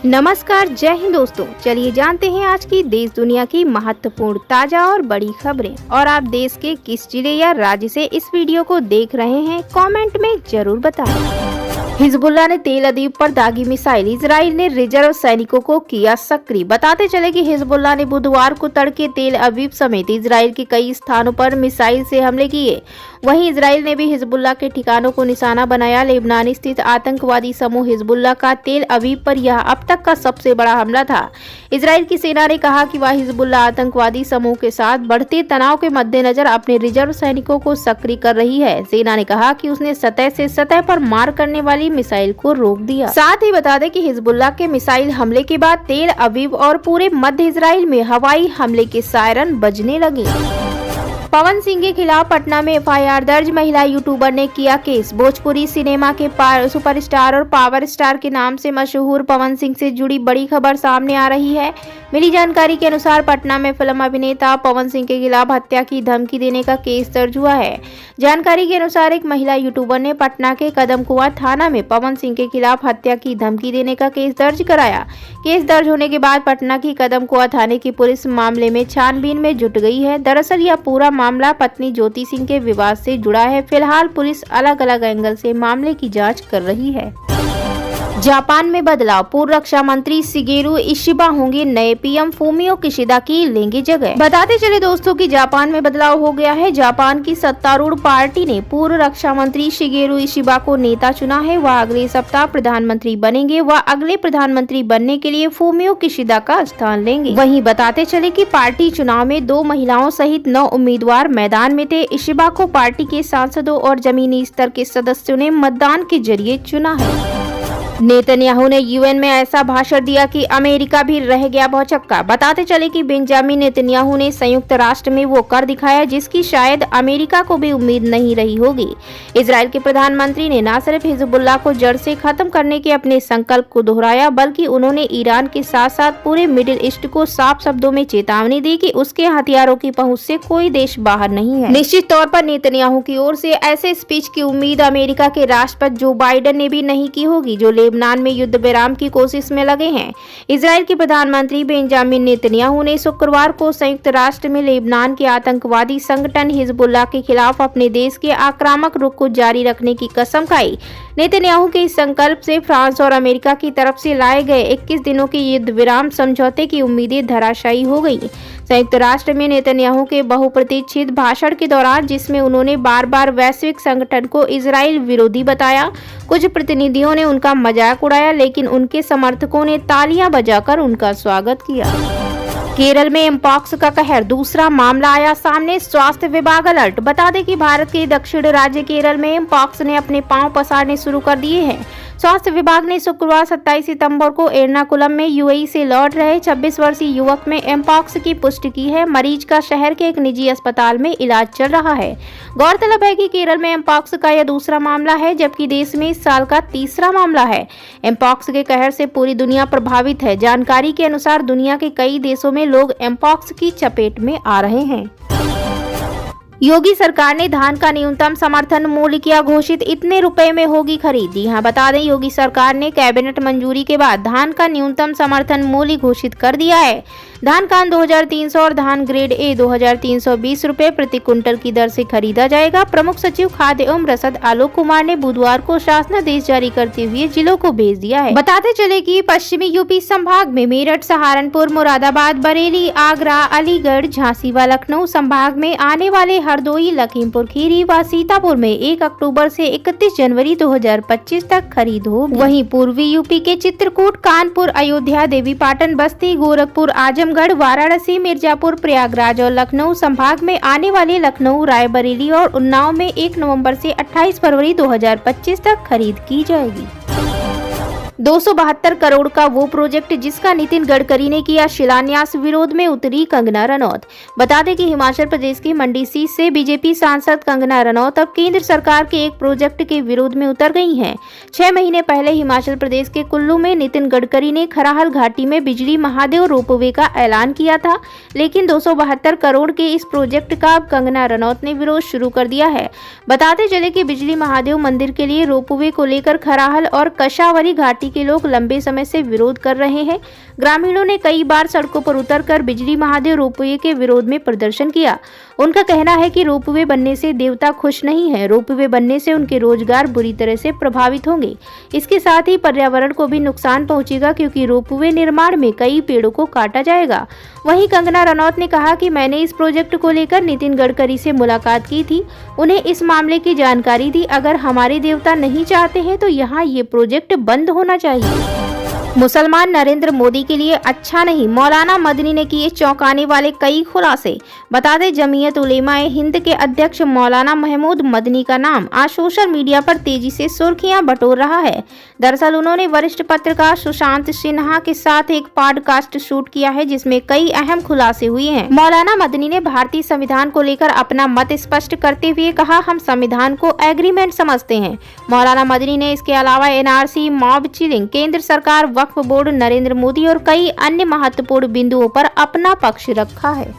नमस्कार, जय हिंद दोस्तों। चलिए जानते हैं आज की देश दुनिया की महत्वपूर्ण ताजा और बड़ी खबरें। और आप देश के किस जिले या राज्य से इस वीडियो को देख रहे हैं, कमेंट में जरूर बताएं। हिजबुल्लाह ने तेल अवीव पर दागी मिसाइल, इजराइल ने रिजर्व सैनिकों को किया सक्रिय। बताते चले कि हिजबुल्लाह ने बुधवार को तड़के तेल अवीव समेत इजराइल के कई स्थानों पर मिसाइल से हमले किए। वहीं इजराइल ने भी हिजबुल्लाह के ठिकानों को निशाना बनाया। लेबनान स्थित आतंकवादी समूह हिजबुल्लाह का तेल अवीव पर यह अब तक का सबसे बड़ा हमला था। इजराइल की सेना ने कहा कि वह हिजबुल्लाह आतंकवादी समूह के साथ बढ़ते तनाव के मद्देनजर अपने रिजर्व सैनिकों को सक्रिय कर रही है। सेना ने कहा कि उसने सतह से सतह पर मार करने वाली मिसाइल को रोक दिया। साथ ही बता दें कि हिजबुल्लाह के मिसाइल हमले के बाद तेल अवीव और पूरे मध्य इजराइल में हवाई हमले के सायरन बजने लगे। पवन सिंह के खिलाफ पटना में एफआईआर दर्ज, महिला यूट्यूबर ने किया केस। भोजपुरी सिनेमा के सुपरस्टार और पावर स्टार के नाम से मशहूर पवन सिंह से जुड़ी बड़ी खबर सामने आ रही है। मिली जानकारी के अनुसार पटना में फिल्म अभिनेता पवन सिंह के खिलाफ हत्या की धमकी देने का केस दर्ज हुआ है। जानकारी के अनुसार एक महिला यूट्यूबर ने पटना के कदमकुआं थाना में पवन सिंह के खिलाफ हत्या की धमकी देने का केस दर्ज कराया। केस दर्ज होने के बाद पटना की कदमकुआं थाने की पुलिस मामले में छानबीन में जुट गई है। दरअसल यह पूरा मामला पत्नी ज्योति सिंह के विवाद से जुड़ा है। फिलहाल पुलिस अलग अलग एंगल से मामले की जांच कर रही है। जापान में बदलाव, पूर्व रक्षा मंत्री शिगेरू इशिबा होंगे नए पीएम, फूमियो किशिदा की लेंगे जगह। बताते चले दोस्तों कि जापान में बदलाव हो गया है। जापान की सत्तारूढ़ पार्टी ने पूर्व रक्षा मंत्री शिगेरू इशिबा को नेता चुना है। वह अगले सप्ताह प्रधानमंत्री बनेंगे। वह अगले प्रधानमंत्री बनने के लिए फूमियो किशिदा का स्थान लेंगे। वहीं बताते चले कि पार्टी चुनाव में 2 महिलाओं सहित 9 उम्मीदवार मैदान में थे। इशिबा को पार्टी के सांसदों और जमीनी स्तर के सदस्यों ने मतदान के जरिए चुना है। नेतन्याहू ने यूएन में ऐसा भाषण दिया कि अमेरिका भी रह गया भौचक्का। बताते चले कि बेंजामिन नेतन्याहू ने संयुक्त राष्ट्र में वो कर दिखाया जिसकी शायद अमेरिका को भी उम्मीद नहीं रही होगी। इजराइल के प्रधानमंत्री ने न सिर्फ हिजबुल्लाह को जड़ से खत्म करने के अपने संकल्प को दोहराया, बल्कि उन्होंने ईरान के साथ साथ पूरे मिडिल ईस्ट को साफ शब्दों में चेतावनी दी कि उसके हथियारों की पहुंच से कोई देश बाहर नहीं है। निश्चित तौर पर नेतन्याहू की ओर से ऐसे स्पीच की उम्मीद अमेरिका के राष्ट्रपति जो बाइडेन ने भी नहीं की होगी, जो लेबनान में युद्ध विराम की कोशिश में लगे हैं। इजराइल के प्रधानमंत्री बेंजामिन नेतन्याहू ने शुक्रवार को संयुक्त राष्ट्र में लेबनान के आतंकवादी संगठन हिजबुल्लाह के खिलाफ अपने देश के आक्रामक रुख को जारी रखने की कसम खाई। नेतन्याहू के इस संकल्प से फ्रांस और अमेरिका की तरफ से लाए गए 21 दिनों के युद्ध विराम समझौते की उम्मीदें धराशायी हो गईं। संयुक्त राष्ट्र में नेतन्याहू के बहुप्रतीक्षित भाषण के दौरान, जिसमें उन्होंने बार बार वैश्विक संगठन को इजराइल विरोधी बताया, कुछ प्रतिनिधियों ने उनका मजाक उड़ाया, लेकिन उनके समर्थकों ने तालियां बजाकर उनका स्वागत किया। केरल में एमपॉक्स का कहर, दूसरा मामला आया सामने, स्वास्थ्य विभाग अलर्ट। बता दें कि भारत के दक्षिण राज्य केरल में एमपॉक्स ने अपने पांव पसारने शुरू कर दिए हैं। स्वास्थ्य विभाग ने शुक्रवार 27 सितंबर को एर्नाकुलम में यूएई से लौट रहे 26 वर्षीय युवक में एमपॉक्स की पुष्टि की है। मरीज का शहर के एक निजी अस्पताल में इलाज चल रहा है। गौरतलब है कि केरल में एमपॉक्स का यह दूसरा मामला है, जबकि देश में इस साल का तीसरा मामला है। एमपॉक्स के कहर से पूरी दुनिया प्रभावित है। जानकारी के अनुसार दुनिया के कई देशों में लोग एमपॉक्स की चपेट में आ रहे हैं। योगी सरकार ने धान का न्यूनतम समर्थन मूल्य किया घोषित, इतने रुपए में होगी खरीद। हाँ, बता दें योगी सरकार ने कैबिनेट मंजूरी के बाद धान का न्यूनतम समर्थन मूल्य घोषित कर दिया है। धान कान 2300 और धान ग्रेड ए 2320 रुपए प्रति कुंटल की दर से खरीदा जाएगा। प्रमुख सचिव खाद्य एवं रसद आलोक कुमार ने बुधवार को शासनादेश जारी करते हुए जिलों को भेज दिया है। बताते चले कि पश्चिमी यूपी संभाग में मेरठ, सहारनपुर, मुरादाबाद, बरेली, आगरा, अलीगढ़, झांसी व लखनऊ संभाग में आने वाले हरदोई, लखीमपुर खीरी व सीतापुर में 1 अक्टूबर से 31 जनवरी 2025 तक खरीद होगी। वहीं पूर्वी यूपी के चित्रकूट, कानपुर, अयोध्या, देवीपाटन, बस्ती, गोरखपुर, आजमगढ़, वाराणसी, मिर्जापुर, प्रयागराज और लखनऊ संभाग में आने वाले लखनऊ, रायबरेली और उन्नाव में 1 नवंबर से 28 फरवरी 2025 तक खरीद की जाएगी। 272 करोड़ का वो प्रोजेक्ट जिसका नितिन गडकरी ने किया शिलान्यास, विरोध में उतरी कंगना रनौत। बता दें कि हिमाचल प्रदेश की मंडी सीट से बीजेपी सांसद कंगना रनौत अब केंद्र सरकार के एक प्रोजेक्ट के विरोध में उतर गई हैं। 6 महीने पहले हिमाचल प्रदेश के कुल्लू में नितिन गडकरी ने खराहल घाटी में बिजली महादेव रोपवे का ऐलान किया था, लेकिन 272 करोड़ के इस प्रोजेक्ट का अब कंगना रनौत ने विरोध शुरू कर दिया है। बताते चले कि बिजली महादेव मंदिर के लिए रोपवे को लेकर खराहल और कशावरी घाटी के लोग लंबे समय से विरोध कर रहे हैं। ग्रामीणों ने कई बार सड़कों पर उतरकर बिजली महादेव रोपवे के विरोध में प्रदर्शन किया। उनका कहना है कि रोपवे बनने से देवता खुश नहीं है, रोपवे बनने से उनके रोजगार बुरी तरह से प्रभावित होंगे। इसके साथ ही पर्यावरण को भी नुकसान पहुंचेगा, क्योंकि रोपवे निर्माण में कई पेड़ों को काटा जाएगा। वहीं कंगना रनौत ने कहा कि मैंने इस प्रोजेक्ट को लेकर नितिन गडकरी से मुलाकात की थी, उन्हें इस मामले की जानकारी दी। अगर हमारे देवता नहीं चाहते हैं तो यहाँ ये प्रोजेक्ट बंद होना चाहिए। मुसलमान नरेंद्र मोदी के लिए अच्छा नहीं, मौलाना मदनी ने किए चौंकाने वाले कई खुलासे। बता दें, जमीयत उलेमाए हिंद के अध्यक्ष मौलाना महमूद मदनी का नाम आज सोशल मीडिया पर तेजी से सुर्खियां बटोर रहा है। दरअसल उन्होंने वरिष्ठ पत्रकार सुशांत सिन्हा के साथ एक पॉडकास्ट शूट किया है, जिसमें कई अहम खुलासे हुए हैं। मौलाना मदनी ने भारतीय संविधान को लेकर अपना मत स्पष्ट करते हुए कहा, हम संविधान को एग्रीमेंट समझते हैं। मौलाना मदनी ने इसके अलावा एनआरसी, मॉब चिलिंग, केंद्र सरकार, वक्फ बोर्ड, नरेंद्र मोदी और कई अन्य महत्वपूर्ण बिंदुओं पर अपना पक्ष रखा है।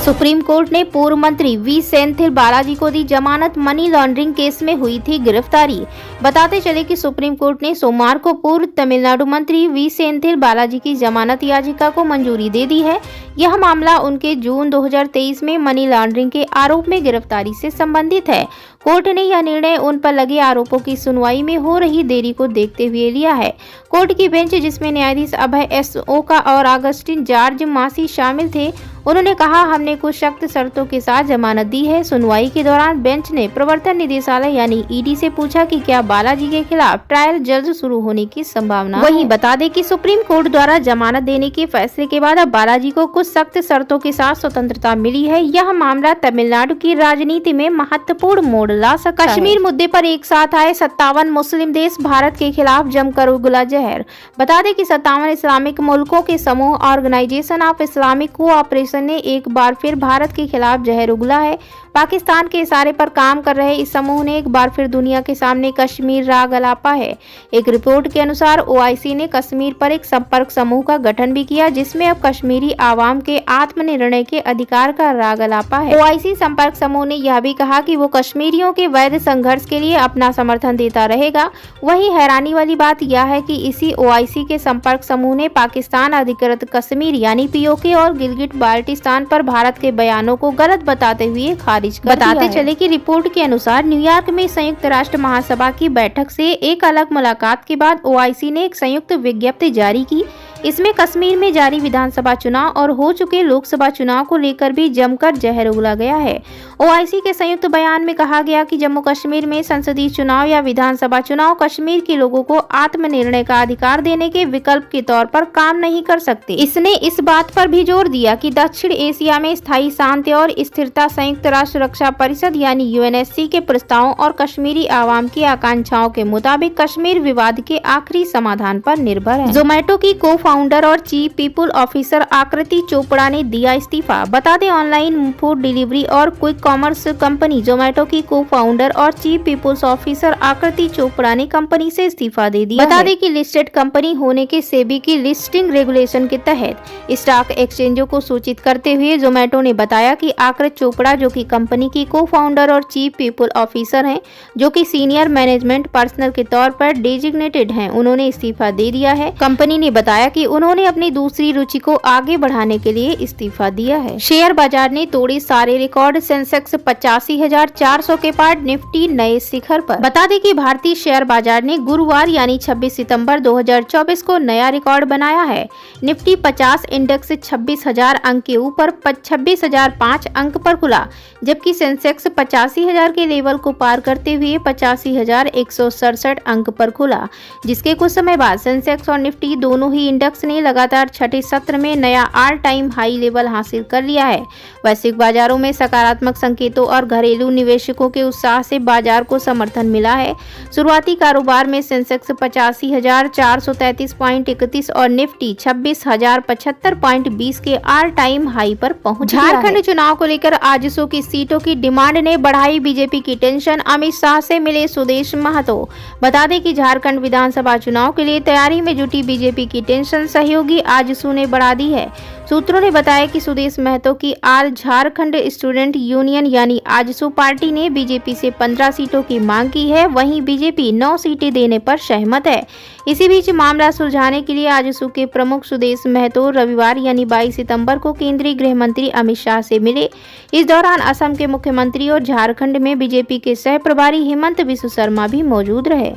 सुप्रीम कोर्ट ने पूर्व मंत्री वी सेंथिल बालाजी को दी जमानत, मनी लॉन्ड्रिंग केस में हुई थी गिरफ्तारी। बताते चले कि सुप्रीम कोर्ट ने सोमवार को पूर्व तमिलनाडु मंत्री वी सेंथिल बालाजी की जमानत याचिका को मंजूरी दे दी है। यह मामला उनके जून 2023 में मनी लॉन्ड्रिंग के आरोप में गिरफ्तारी से संबंधित है। कोर्ट ने यह निर्णय उन पर लगे आरोपों की सुनवाई में हो रही देरी को देखते हुए लिया है। कोर्ट की बेंच, जिसमें न्यायाधीश अभय एस ओका और अगस्टिन जॉर्ज मासी शामिल थे, उन्होंने कहा, हमने कुछ सख्त शर्तों के साथ जमानत दी है। सुनवाई के दौरान बेंच ने प्रवर्तन निदेशालय यानी ईडी से पूछा कि क्या बालाजी के खिलाफ ट्रायल जल्द शुरू होने की संभावना है। वहीं बता दें कि सुप्रीम कोर्ट द्वारा जमानत देने के फैसले के बाद अब बालाजी को कुछ सख्त शर्तों के साथ स्वतंत्रता मिली है। यह मामला तमिलनाडु की राजनीति में महत्वपूर्ण मोड़ ला सकता है। कश्मीर मुद्दे पर एक साथ आए 57 मुस्लिम देश, भारत के खिलाफ जमकर उगला जहर। बता दें कि 57 इस्लामिक मुल्कों के समूह ऑर्गेनाइजेशन ऑफ इस्लामिक कोऑपरेशन ने एक बार फिर भारत के खिलाफ जहर उगला है। पाकिस्तान के इशारे पर काम कर रहे इस समूह ने एक बार फिर दुनिया के सामने कश्मीर राग अलापा है। एक रिपोर्ट के अनुसार ओआईसी ने कश्मीर पर एक संपर्क समूह का गठन भी किया, जिसमें अब कश्मीरी आवाम के आत्मनिर्णय के अधिकार का राग अलापा है। ओआईसी संपर्क समूह ने यह भी कहा कि वो कश्मीरियों के वैध संघर्ष के लिए अपना समर्थन देता रहेगा। वहीं हैरानी वाली बात यह है कि इसी ओआईसी के संपर्क समूह ने पाकिस्तान अधिकृत कश्मीर यानी पीओके और गिलगिट बाल्टिस्तान पर भारत के बयानों को गलत बताते हुए बताते चले कि रिपोर्ट के अनुसार न्यूयॉर्क में संयुक्त राष्ट्र महासभा की बैठक से एक अलग मुलाकात के बाद ओआईसी ने एक संयुक्त विज्ञप्ति जारी की। इसमें कश्मीर में जारी विधानसभा चुनाव और हो चुके लोकसभा चुनाव को लेकर भी जमकर जहर उगला गया है। ओआईसी के संयुक्त बयान में कहा गया कि जम्मू कश्मीर में संसदीय चुनाव या विधानसभा चुनाव कश्मीर के लोगों को आत्मनिर्णय का अधिकार देने के विकल्प के तौर पर काम नहीं कर सकते। इसने इस बात पर भी जोर दिया कि दक्षिण एशिया में स्थायी शांति और स्थिरता संयुक्त राष्ट्र रक्षा परिषद यानी यूएनएससी के प्रस्तावों और कश्मीरी आवाम की आकांक्षाओं के मुताबिक कश्मीर विवाद के आखिरी समाधान पर निर्भर है। जोमेटो की को फाउंडर और चीफ पीपल ऑफिसर आकृति चोपड़ा ने दिया इस्तीफा। बता दें, ऑनलाइन फूड डिलीवरी और क्विक कॉमर्स कंपनी जोमेटो की को फाउंडर और चीफ पीपल्स ऑफिसर आकृति चोपड़ा ने कंपनी से इस्तीफा दे दिया। बता दें कि लिस्टेड कंपनी होने के सेबी की लिस्टिंग रेगुलेशन के तहत स्टॉक एक्सचेंजों को सूचित करते हुए जोमेटो ने बताया कि आकृति चोपड़ा, जो कि कंपनी की को फाउंडर और चीफ पीपल ऑफिसर हैं, जो कि सीनियर मैनेजमेंट पर्सनल के तौर पर डेजिग्नेटेड हैं, उन्होंने इस्तीफा दे दिया है। कंपनी ने बताया कि उन्होंने अपनी दूसरी रुचि को आगे बढ़ाने के लिए इस्तीफा दिया है। शेयर बाजार ने तोड़े सारे रिकॉर्ड, सेंसेक्स 85,400 के पार, निफ्टी नए शिखर पर। बता दें कि भारतीय शेयर बाजार ने गुरुवार यानी 26 सितंबर 2024 को नया रिकॉर्ड बनाया है। निफ्टी 50 इंडेक्स 26,000 अंक के ऊपर 26,005 अंक पर खुला, जबकि सेंसेक्स 85,000 के लेवल को पार करते हुए 85,167 अंक पर खुला, जिसके कुछ समय बाद सेंसेक्स और निफ्टी दोनों ही इंडेक्स ने लगातार छठे सत्र में नया ऑल टाइम हाई लेवल हासिल कर लिया है। वैश्विक बाजारों में सकारात्मक संकेतों और घरेलू निवेशकों के उत्साह से बाजार को समर्थन मिला है। शुरुआती कारोबार में सेंसेक्स 85,433.31 और निफ्टी 26,075.20 के ऑल टाइम हाई पर पहुंच गया है। झारखंड चुनाव को लेकर आजसू की सीटों की डिमांड ने बढ़ाई बीजेपी की टेंशन, अमित शाह से मिले सुदेश महतो। बता दें कि झारखंड विधानसभा चुनाव के लिए तैयारी में जुटी बीजेपी की टेंशन गठबंधन सहयोगी आजसू ने बढ़ा दी है। सूत्रों ने बताया कि सुदेश महतो की आल झारखंड स्टूडेंट यूनियन यानी आजसू पार्टी ने बीजेपी से 15 सीटों की मांग की है, वहीं बीजेपी 9 सीटें देने पर सहमत है। इसी बीच मामला सुलझाने के लिए आजसू के प्रमुख सुदेश महतो रविवार यानी 22 सितंबर को केंद्रीय गृह मंत्री अमित शाह से मिले। इस दौरान असम के मुख्यमंत्री और झारखंड में बीजेपी के सह प्रभारी हेमंत बिस्व शर्मा भी मौजूद रहे।